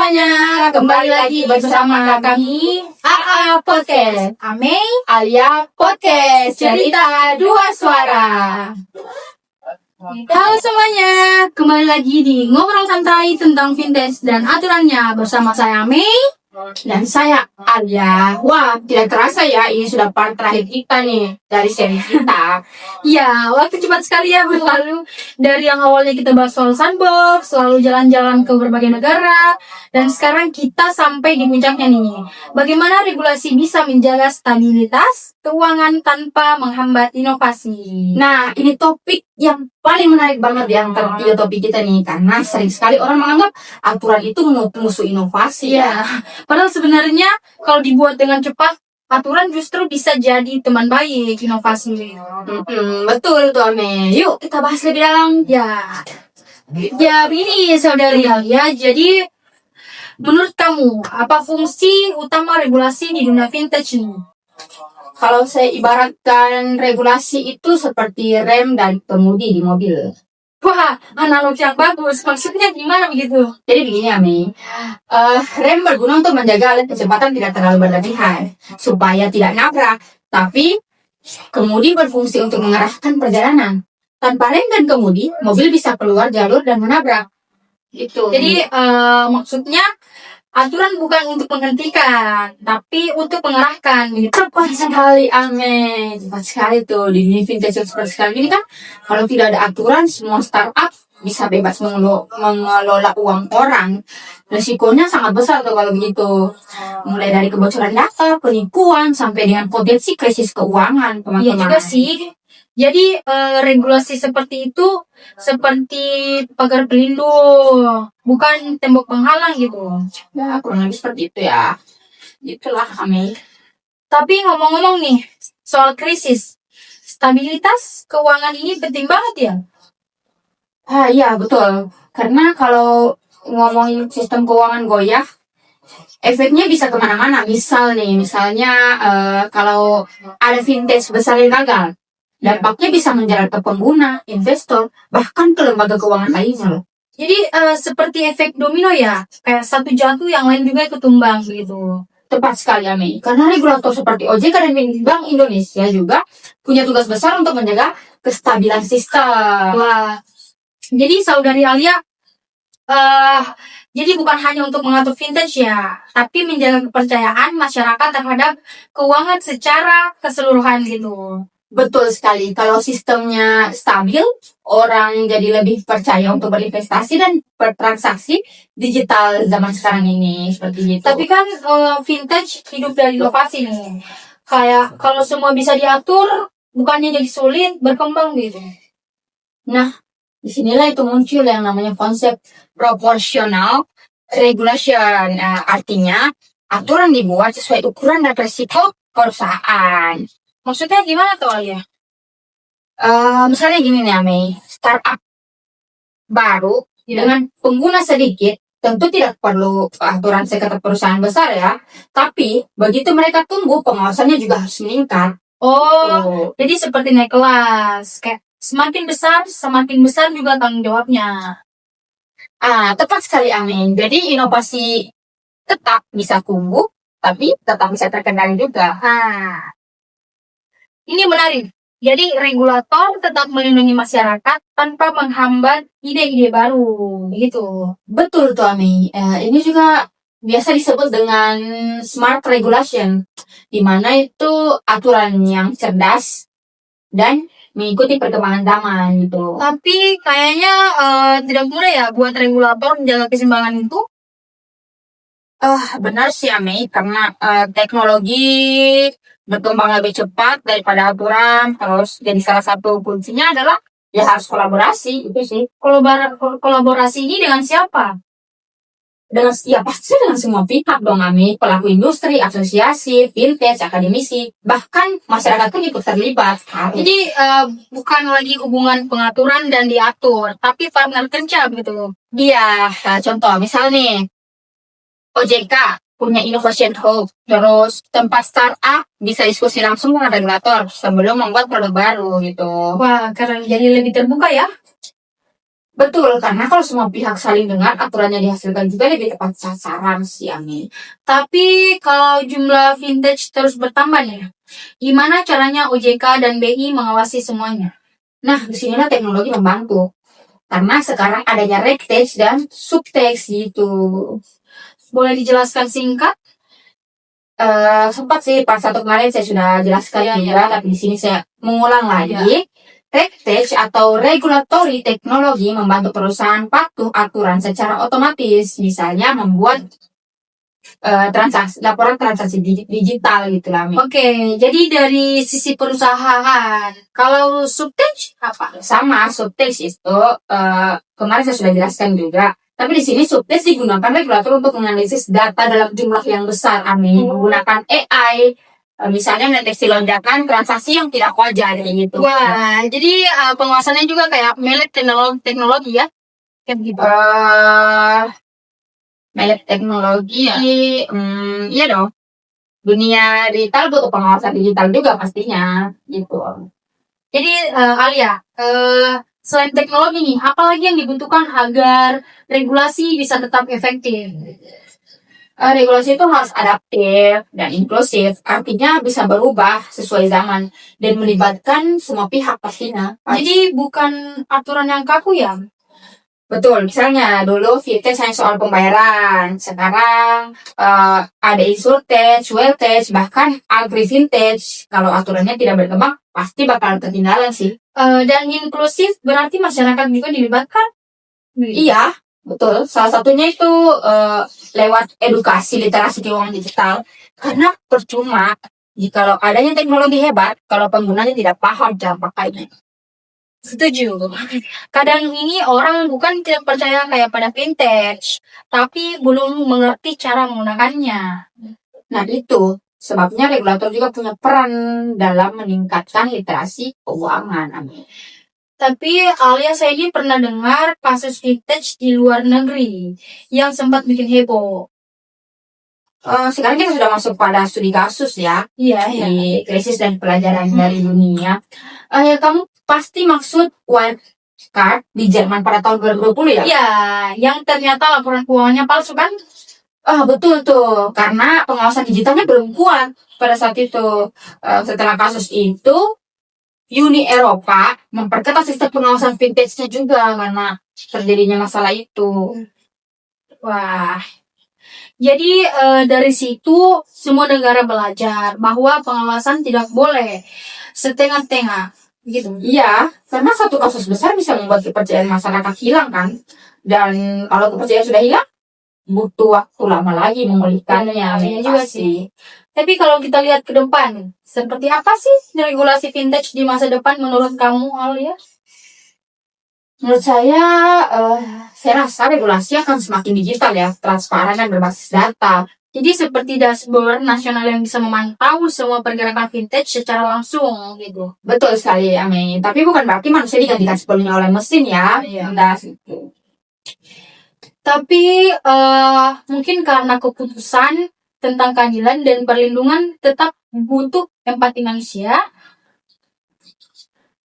semuanya, kembali lagi bersama kami AA Podcast, Amei Alia Podcast, cerita dua suara. Halo semuanya, kembali lagi di Ngobrol Santai tentang vintage dan aturannya bersama saya Amei. Dan saya Alia. Wah, tidak terasa ya, ini sudah part terakhir kita nih dari seri kita. Ya, waktu cepat sekali ya berlalu. Dari yang awalnya kita bahas soal sandbox, selalu jalan-jalan ke berbagai negara, dan sekarang kita sampai di puncaknya nih. Bagaimana regulasi bisa menjaga stabilitas keuangan tanpa menghambat inovasi? Nah, ini topik yang paling menarik banget di antara tiga topik kita nih, karena sering sekali orang menganggap aturan itu musuh inovasi. Ya, padahal sebenarnya kalau dibuat dengan cepat, aturan justru bisa jadi teman baik inovasi. Betul tuh, Ame. Yuk kita bahas lebih dalam. Ya begini saudari Alia, jadi menurut kamu apa fungsi utama regulasi di dunia vintage ini? Kalau saya ibaratkan regulasi itu seperti rem dan kemudi di mobil. Wah, analogi yang bagus. Maksudnya gimana begitu? Jadi begini, Ami. Rem berguna untuk menjaga alat kecepatan tidak terlalu berlebihan, supaya tidak nabrak. Tapi, kemudi berfungsi untuk mengarahkan perjalanan. Tanpa rem dan kemudi, mobil bisa keluar jalur dan menabrak. Gitu. Jadi, maksudnya aturan bukan untuk menghentikan, tapi untuk mengarahkan. Gitu. Tepat sekali, Ame. Tepat sekali tuh. Di dunia vintage yang seperti sekarang ini kan, kalau tidak ada aturan, semua startup bisa bebas mengelola uang orang. Resikonya sangat besar tuh kalau begitu. Mulai dari kebocoran data, penipuan, sampai dengan potensi krisis keuangan, teman-teman. Iya juga sih. Jadi regulasi seperti itu seperti pagar pelindung, bukan tembok penghalang gitu. Ya, kurang lebih seperti itu ya. Itulah, Ame. Tapi ngomong-ngomong nih, soal krisis, stabilitas keuangan ini penting banget ya? Iya, betul. Karena kalau ngomongin sistem keuangan goyah, efeknya bisa kemana-mana. Misalnya kalau ada vintage besar yang gagal, dampaknya bisa menjerat ke pengguna, investor, bahkan ke lembaga keuangan lainnya loh. Jadi seperti efek domino ya, kayak satu jatuh yang lain juga ikut tumbang gitu. Tepat sekali, Ami. Karena regulator seperti OJK dan Bank Indonesia juga punya tugas besar untuk menjaga kestabilan sistem. Wah, jadi saudari Alia, jadi bukan hanya untuk mengatur vintage ya, tapi menjaga kepercayaan masyarakat terhadap keuangan secara keseluruhan gitu. Betul sekali. Kalau sistemnya stabil, orang jadi lebih percaya untuk berinvestasi dan bertransaksi digital zaman sekarang ini seperti itu. Tapi kan vintage hidup dari inovasi nih. Kayak kalau semua bisa diatur, bukannya jadi sulit berkembang gitu. Nah, disinilah itu muncul yang namanya konsep proportional regulation. Artinya, aturan dibuat sesuai ukuran dan risiko perusahaan. Maksudnya gimana tuh Alia? Misalnya gini nih, Ame. Startup baru dengan pengguna sedikit, tentu tidak perlu aturan seketat perusahaan besar ya. Tapi, begitu mereka tumbuh, pengawasannya juga harus meningkat. Oh, jadi seperti naik kelas. Kayak semakin besar juga tanggung jawabnya. Tepat sekali, Amin. Jadi inovasi tetap bisa tumbuh, tapi tetap bisa terkendali juga. Ini menarik. Jadi regulator tetap melindungi masyarakat tanpa menghambat ide-ide baru, gitu. Betul tuh, Ami. Ini juga biasa disebut dengan smart regulation, di mana itu aturan yang cerdas dan mengikuti perkembangan zaman gitu. Tapi kayaknya tidak mudah ya buat regulator menjaga keseimbangan itu. Benar sih, Ami, karena teknologi berkembang lebih cepat daripada aturan. Terus jadi salah satu kuncinya adalah ya harus kolaborasi, itu sih. Kolaborasi ini dengan siapa? Pasti dengan semua pihak dong, Ami. Pelaku industri, asosiasi, vintage, akademisi, bahkan masyarakat pun ikut terlibat. Jadi bukan lagi hubungan pengaturan dan diatur, tapi partner kerja gitu. Iya, contoh misal nih, OJK punya Innovation Hub, terus tempat startup bisa diskusi langsung dengan regulator sebelum membuat produk baru gitu. Wah, karena jadi lebih terbuka ya. Betul, karena kalau semua pihak saling dengar, aturannya dihasilkan juga lebih tepat sasaran sih, Ami. Tapi kalau jumlah vintage terus bertambah nih, gimana caranya OJK dan BI mengawasi semuanya? Nah, disinilah teknologi membantu. Karena sekarang adanya regtext dan subtext gitu. Boleh dijelaskan singkat? Sempat sih pas satu kemarin saya sudah jelaskan Iya, juga, tapi di sini saya mengulang lagi. Regtext atau regulatory teknologi membantu perusahaan patuh aturan secara otomatis, misalnya membuat laporan transaksi digital gitu lah. Mi. Oke, jadi dari sisi perusahaan, kalau subtext apa? Sama subtext itu kemarin saya sudah jelaskan juga. Tapi di sini subtext digunakan regulator untuk menganalisis data dalam jumlah yang besar, Amin. Menggunakan AI, misalnya mendeteksi lonjakan transaksi yang tidak wajar gitu. Wah, jadi penguasannya juga kayak melek teknologi ya? Kayak gitu. Melek teknologi, iya dong. Dunia digital butuh pengawasan digital juga pastinya, gitu. Jadi Alia, selain teknologi nih, apa lagi yang dibutuhkan agar regulasi bisa tetap efektif? Regulasi itu harus adaptif dan inklusif, artinya bisa berubah sesuai zaman dan melibatkan semua pihak pastinya. Jadi bukan aturan yang kaku ya? Betul, misalnya dulu vintage hanya soal pembayaran, sekarang ada insurtech, wealtech, bahkan agri vintage. Kalau aturannya tidak berkembang, pasti bakal ketinggalan sih. Dan inklusif berarti masyarakat juga dilibatkan? Iya, betul. Salah satunya itu lewat edukasi literasi keuangan digital. Karena percuma jika adanya teknologi hebat, kalau penggunanya tidak paham cara pakainya. Setuju. Kadang ini orang bukan tidak percaya kayak pada vintage, tapi belum mengerti cara menggunakannya. Nah itu sebabnya regulator juga punya peran dalam meningkatkan literasi keuangan. Amin. Tapi Alia saya ini pernah dengar kasus vintage di luar negeri yang sempat bikin heboh. Sekarang kita sudah masuk pada studi kasus ya. Iya. Di krisis dan pelajaran dari dunia. Ya kamu pasti maksud Wirecard di Jerman pada tahun 2020 ya? Iya, yang ternyata laporan keuangannya palsu kan? Betul tuh, karena pengawasan digitalnya belum kuat pada saat itu. Setelah kasus itu, Uni Eropa memperketat sistem pengawasan vintage-nya juga karena terjadinya masalah itu. Wah, jadi dari situ semua negara belajar bahwa pengawasan tidak boleh setengah-tengah. Gitu. Iya, karena satu kasus besar bisa membuat kepercayaan masyarakat hilang kan. Dan kalau kepercayaan sudah hilang, butuh waktu lama lagi memulihkannya. Iya juga sih. Tapi kalau kita lihat ke depan, seperti apa sih regulasi vintage di masa depan menurut kamu, Alia? Menurut saya rasa regulasi akan semakin digital ya, transparan dan berbasis data. Jadi seperti dashboard nasional yang bisa memantau semua pergerakan vintage secara langsung gitu. Betul sekali, Amin. Tapi bukan berarti manusia digantikan sepenuhnya oleh mesin ya. Iya. Gitu. Tapi mungkin karena keputusan tentang keadilan dan perlindungan tetap butuh empati manusia.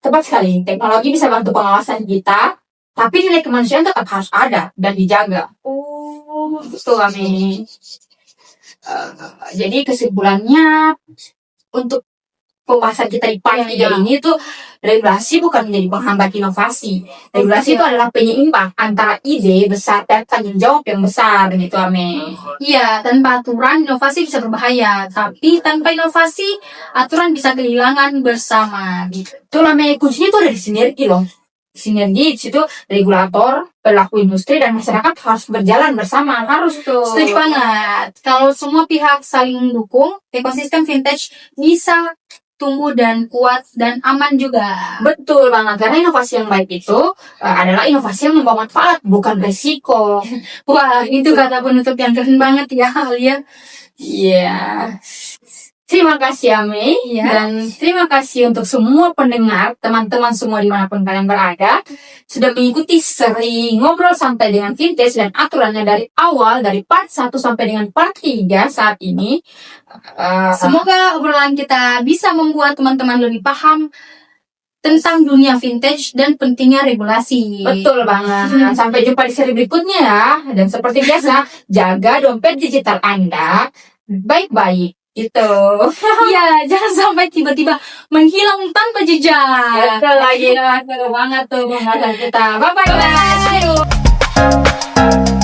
Tepat sekali, teknologi bisa bantu pengawasan kita, tapi nilai kemanusiaan tetap harus ada dan dijaga. Oh, betul, Amin. Jadi kesimpulannya untuk pembahasan kita di part 3 ini tuh regulasi bukan menjadi penghambat inovasi. Regulasi itu adalah penyeimbang antara ide besar dan tanggung jawab yang besar gitu, Amin. Iya, tanpa aturan inovasi bisa berbahaya, tapi tanpa inovasi aturan bisa kehilangan bersama gitu. Itulah kuncinya itu ada di sinergi loh. Sinergi di situ regulator, pelaku industri dan masyarakat harus berjalan bersama, harus tuh. Setuju banget. Kalau semua pihak saling mendukung, ekosistem vintage bisa tumbuh dan kuat dan aman juga. Betul banget, karena inovasi yang baik itu adalah inovasi yang membawa manfaat, bukan resiko. Wah, itu kata penutup yang keren banget ya, Alia. Iya. Terima kasih, Ame. Dan terima kasih untuk semua pendengar, teman-teman semua dimanapun kalian berada, sudah mengikuti seri ngobrol santai dengan vintage dan aturannya dari awal, dari part 1 sampai dengan part 3 saat ini. Semoga obrolan kita bisa membuat teman-teman lebih paham tentang dunia vintage dan pentingnya regulasi. Betul banget. Sampai jumpa di seri berikutnya ya. Dan seperti biasa, jaga dompet digital Anda baik-baik. Gitu. Iya, jangan sampai tiba-tiba menghilang tanpa jejak. Betul lagi ya. Seru banget tuh pembahasan kita. Bye-bye. Bye.